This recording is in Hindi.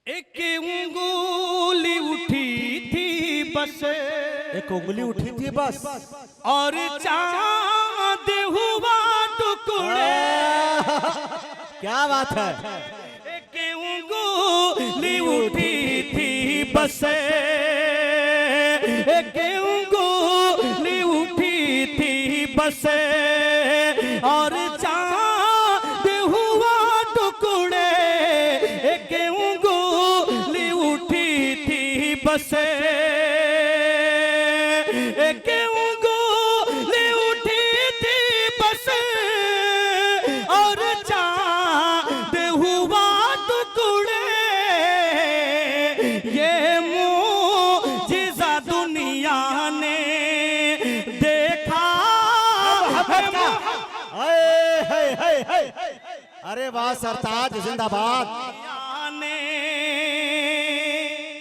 एक उंगली उठी थी बस, एक उंगली उठी थी बस, और चांद हुआ टुकड़े। क्या बात है। एक उंगली उठी थी बस, एक उंगली उठी थी बस, और चांद हुआ टुकड़े। एक उंगली उठी थी बस, एक उंगली उठी थी बस, और चांद हुआ टुकड़े। ये मुझिज़ा दुनिया ने देखा। अरे वाह सरताज जिंदाबाद।